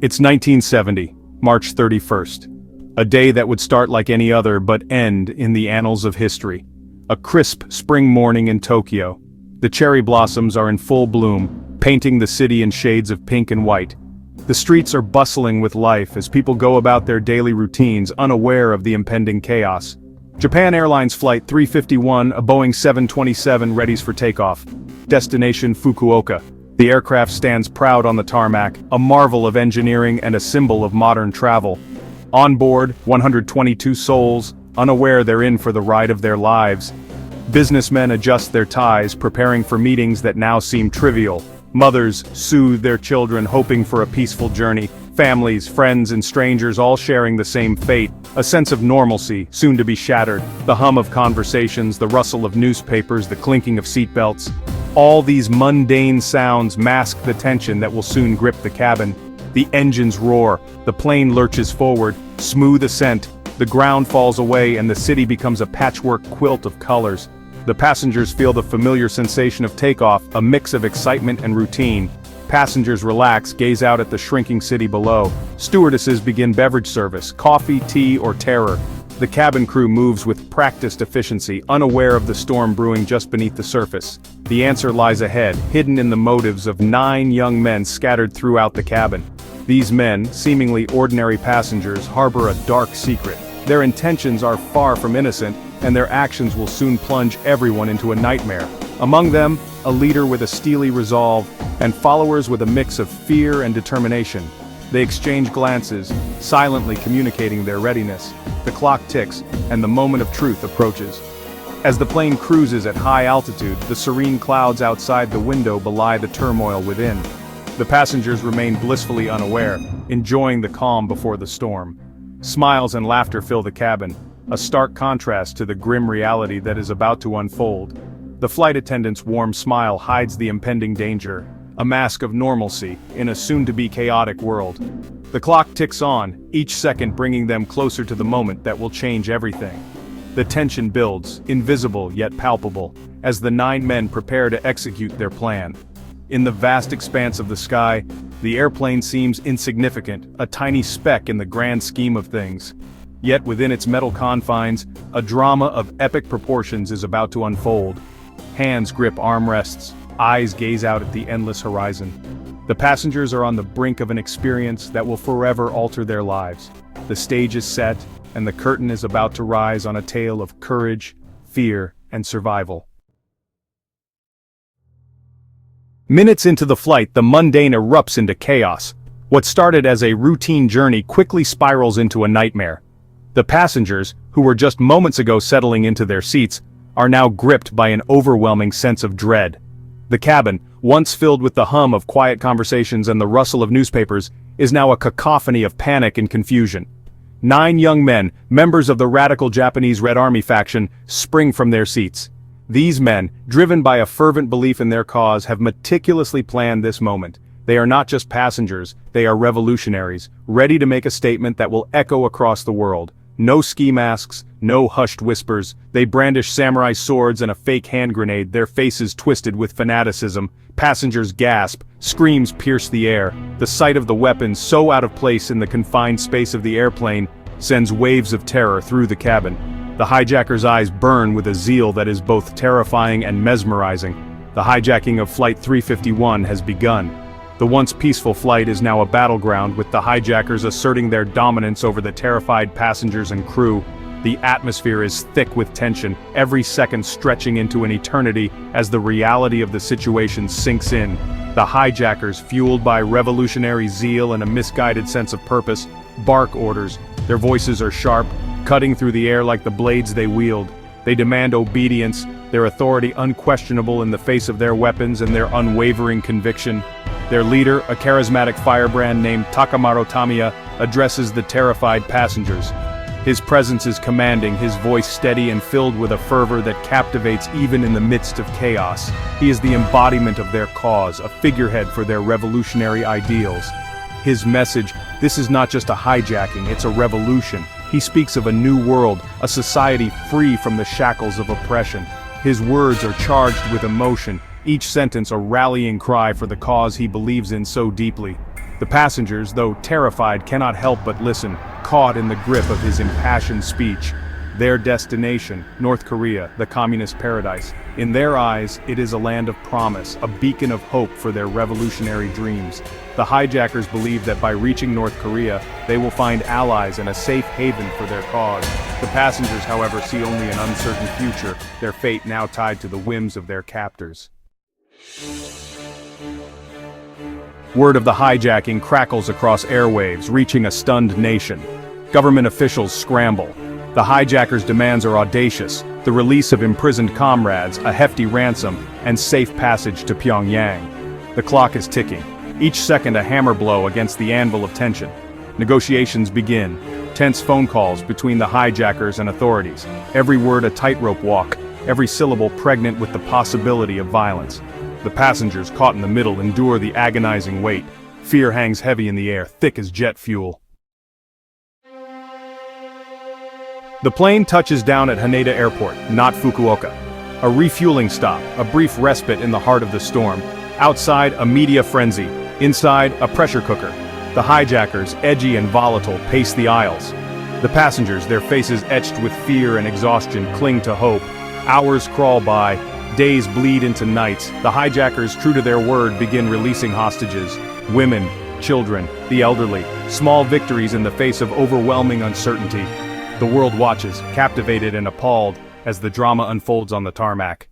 It's 1970, March 31st. A day that would start like any other but end in the annals of history. A crisp spring morning in Tokyo. The cherry blossoms are in full bloom, painting the city in shades of pink and white. The streets are bustling with life as people go about their daily routines unaware of the impending chaos. Japan Airlines Flight 351, a Boeing 727 readies for takeoff. Destination Fukuoka. The aircraft stands proud on the tarmac, a marvel of engineering and a symbol of modern travel. On board, 122 souls, unaware they're in for the ride of their lives. Businessmen adjust their ties, preparing for meetings that now seem trivial. Mothers soothe their children, hoping for a peaceful journey. Families, friends, and strangers all sharing the same fate. A sense of normalcy, soon to be shattered. The hum of conversations, the rustle of newspapers, the clinking of seatbelts. All these mundane sounds mask the tension that will soon grip the cabin. The engines roar, the plane lurches forward, smooth ascent, the ground falls away and the city becomes a patchwork quilt of colors. The passengers feel the familiar sensation of takeoff, a mix of excitement and routine. Passengers relax, gaze out at the shrinking city below. Stewardesses begin beverage service, coffee, tea, or terror. The cabin crew moves with practiced efficiency, unaware of the storm brewing just beneath the surface. The answer lies ahead, hidden in the motives of 9 young men scattered throughout the cabin. These men, seemingly ordinary passengers, harbor a dark secret. Their intentions are far from innocent, and their actions will soon plunge everyone into a nightmare. Among them, a leader with a steely resolve, and followers with a mix of fear and determination. They exchange glances, silently communicating their readiness. The clock ticks, and the moment of truth approaches. As the plane cruises at high altitude, the serene clouds outside the window belie the turmoil within. The passengers remain blissfully unaware, enjoying the calm before the storm. Smiles and laughter fill the cabin, a stark contrast to the grim reality that is about to unfold. The flight attendant's warm smile hides the impending danger, a mask of normalcy in a soon-to-be chaotic world. The clock ticks on, each second bringing them closer to the moment that will change everything. The tension builds, invisible yet palpable, as the 9 men prepare to execute their plan. In the vast expanse of the sky, the airplane seems insignificant, a tiny speck in the grand scheme of things. Yet within its metal confines, a drama of epic proportions is about to unfold. Hands grip armrests, eyes gaze out at the endless horizon. The passengers are on the brink of an experience that will forever alter their lives. The stage is set, and the curtain is about to rise on a tale of courage, fear, and survival. Minutes into the flight, the mundane erupts into chaos. What started as a routine journey quickly spirals into a nightmare. The passengers, who were just moments ago settling into their seats, are now gripped by an overwhelming sense of dread. The cabin, once filled with the hum of quiet conversations and the rustle of newspapers, is now a cacophony of panic and confusion. 9 young men, members of the radical Japanese Red Army faction, spring from their seats. These men, driven by a fervent belief in their cause, have meticulously planned this moment. They are not just passengers, they are revolutionaries, ready to make a statement that will echo across the world. No ski masks, no hushed whispers. They brandish samurai swords and a fake hand grenade, their faces twisted with fanaticism. Passengers gasp, screams pierce the air. The sight of the weapons, so out of place in the confined space of the airplane, sends waves of terror through the cabin. The hijackers' eyes burn with a zeal that is both terrifying and mesmerizing. The hijacking of Flight 351 has begun. The once peaceful flight is now a battleground, with the hijackers asserting their dominance over the terrified passengers and crew. The atmosphere is thick with tension, every second stretching into an eternity as the reality of the situation sinks in. The hijackers, fueled by revolutionary zeal and a misguided sense of purpose, bark orders. Their voices are sharp, cutting through the air like the blades they wield. They demand obedience, their authority unquestionable in the face of their weapons and their unwavering conviction. Their leader, a charismatic firebrand named Takamaro Tamiya, addresses the terrified passengers. His presence is commanding, his voice steady and filled with a fervor that captivates even in the midst of chaos. He is the embodiment of their cause, a figurehead for their revolutionary ideals. His message, this is not just a hijacking, it's a revolution. He speaks of a new world, a society free from the shackles of oppression. His words are charged with emotion, each sentence a rallying cry for the cause he believes in so deeply. The passengers, though terrified, cannot help but listen, caught in the grip of his impassioned speech. Their destination, North Korea, the communist paradise. In their eyes, it is a land of promise, a beacon of hope for their revolutionary dreams. The hijackers believe that by reaching North Korea, they will find allies and a safe haven for their cause. The passengers, however, see only an uncertain future, their fate now tied to the whims of their captors. Word of the hijacking crackles across airwaves, reaching a stunned nation. Government officials scramble. The hijackers' demands are audacious: the release of imprisoned comrades, a hefty ransom, and safe passage to Pyongyang. The clock is ticking, each second a hammer blow against the anvil of tension. Negotiations begin, tense phone calls between the hijackers and authorities, every word a tightrope walk, every syllable pregnant with the possibility of violence. The passengers, caught in the middle, endure the agonizing wait. Fear hangs heavy in the air, thick as jet fuel. The plane touches down at Haneda Airport, not Fukuoka. A refueling stop, a brief respite in the heart of the storm. Outside, a media frenzy. Inside, a pressure cooker. The hijackers, edgy and volatile, pace the aisles. The passengers, their faces etched with fear and exhaustion, cling to hope. Hours crawl by, days bleed into nights. The hijackers, true to their word, begin releasing hostages. Women, children, the elderly. Small victories in the face of overwhelming uncertainty. The world watches, captivated and appalled, as the drama unfolds on the tarmac.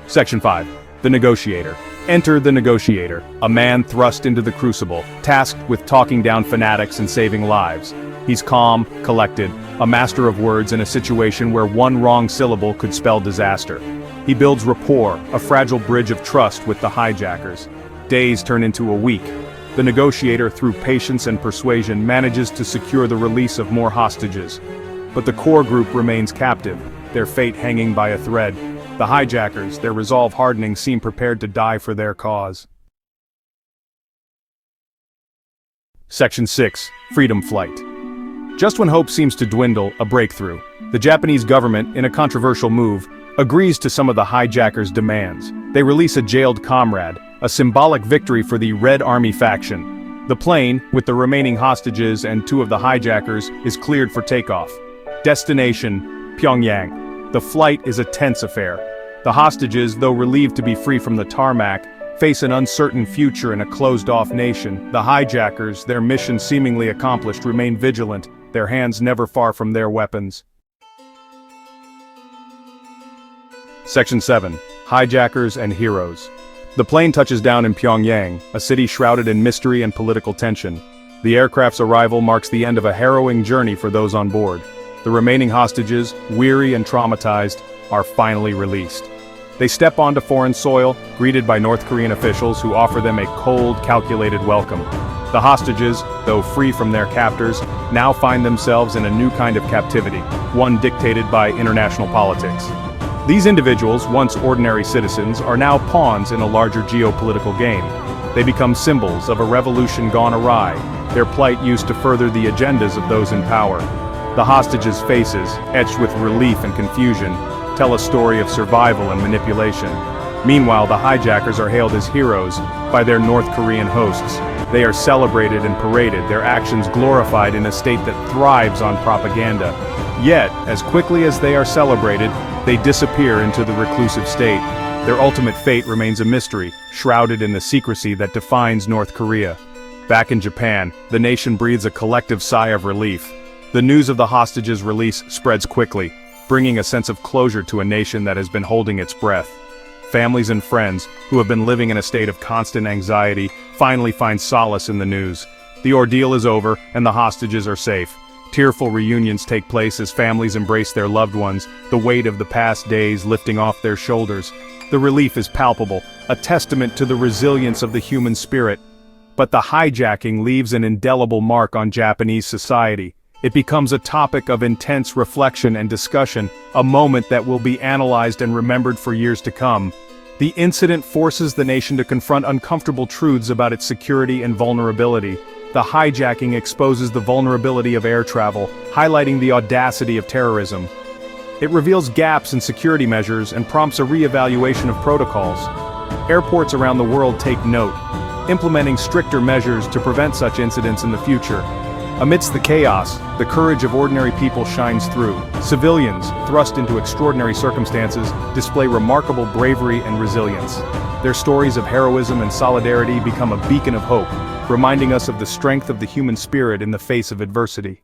Section 5. The Negotiator. Enter the Negotiator, a man thrust into the crucible, tasked with talking down fanatics and saving lives. He's calm, collected, a master of words in a situation where one wrong syllable could spell disaster. He builds rapport, a fragile bridge of trust with the hijackers. Days turn into a week. The Negotiator, through patience and persuasion, manages to secure the release of more hostages. But the core group remains captive, their fate hanging by a thread. The hijackers, their resolve hardening, seem prepared to die for their cause. Section 6. Freedom Flight. Just when hope seems to dwindle, a breakthrough. The Japanese government, in a controversial move, agrees to some of the hijackers' demands. They release a jailed comrade, a symbolic victory for the Red Army faction. The plane, with the remaining hostages and 2 of the hijackers, is cleared for takeoff. Destination, Pyongyang. The flight is a tense affair. The hostages, though relieved to be free from the tarmac, face an uncertain future in a closed-off nation. The hijackers, their mission seemingly accomplished, remain vigilant, their hands never far from their weapons. Section 7. Hijackers and Heroes. The plane touches down in Pyongyang, a city shrouded in mystery and political tension. The aircraft's arrival marks the end of a harrowing journey for those on board. The remaining hostages, weary and traumatized, are finally released. They step onto foreign soil, greeted by North Korean officials who offer them a cold, calculated welcome. The hostages, though free from their captors, now find themselves in a new kind of captivity, one dictated by international politics. These individuals, once ordinary citizens, are now pawns in a larger geopolitical game. They become symbols of a revolution gone awry, their plight used to further the agendas of those in power. The hostages' faces, etched with relief and confusion, tell a story of survival and manipulation. Meanwhile, the hijackers are hailed as heroes by their North Korean hosts. They are celebrated and paraded, their actions glorified in a state that thrives on propaganda. Yet, as quickly as they are celebrated, they disappear into the reclusive state. Their ultimate fate remains a mystery, shrouded in the secrecy that defines North Korea. Back in Japan, the nation breathes a collective sigh of relief. The news of the hostages' release spreads quickly, bringing a sense of closure to a nation that has been holding its breath. Families and friends, who have been living in a state of constant anxiety, finally find solace in the news. The ordeal is over, and the hostages are safe. Tearful reunions take place as families embrace their loved ones, the weight of the past days lifting off their shoulders. The relief is palpable, a testament to the resilience of the human spirit. But the hijacking leaves an indelible mark on Japanese society. It becomes a topic of intense reflection and discussion, a moment that will be analyzed and remembered for years to come. The incident forces the nation to confront uncomfortable truths about its security and vulnerability. The hijacking exposes the vulnerability of air travel, highlighting the audacity of terrorism. It reveals gaps in security measures and prompts a re-evaluation of protocols. Airports around the world take note, implementing stricter measures to prevent such incidents in the future. Amidst the chaos, the courage of ordinary people shines through. Civilians, thrust into extraordinary circumstances, display remarkable bravery and resilience. Their stories of heroism and solidarity become a beacon of hope, reminding us of the strength of the human spirit in the face of adversity.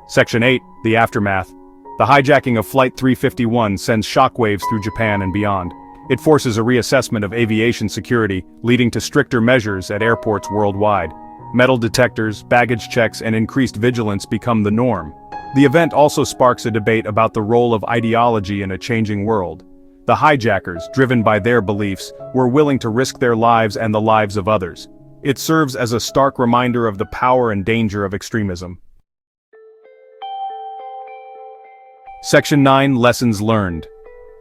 Section 8, The Aftermath. The hijacking of Flight 351 sends shockwaves through Japan and beyond. It forces a reassessment of aviation security, leading to stricter measures at airports worldwide. Metal detectors, baggage checks, and increased vigilance become the norm. The event also sparks a debate about the role of ideology in a changing world. The hijackers, driven by their beliefs, were willing to risk their lives and the lives of others. It serves as a stark reminder of the power and danger of extremism. Section 9, Lessons Learned.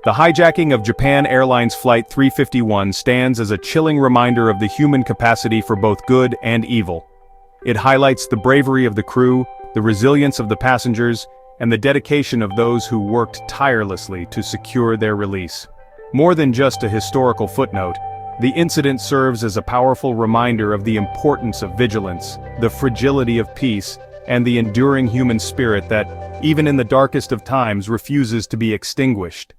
The hijacking of Japan Airlines Flight 351 stands as a chilling reminder of the human capacity for both good and evil. It highlights the bravery of the crew, the resilience of the passengers, and the dedication of those who worked tirelessly to secure their release. More than just a historical footnote, the incident serves as a powerful reminder of the importance of vigilance, the fragility of peace, and the enduring human spirit that, even in the darkest of times, refuses to be extinguished.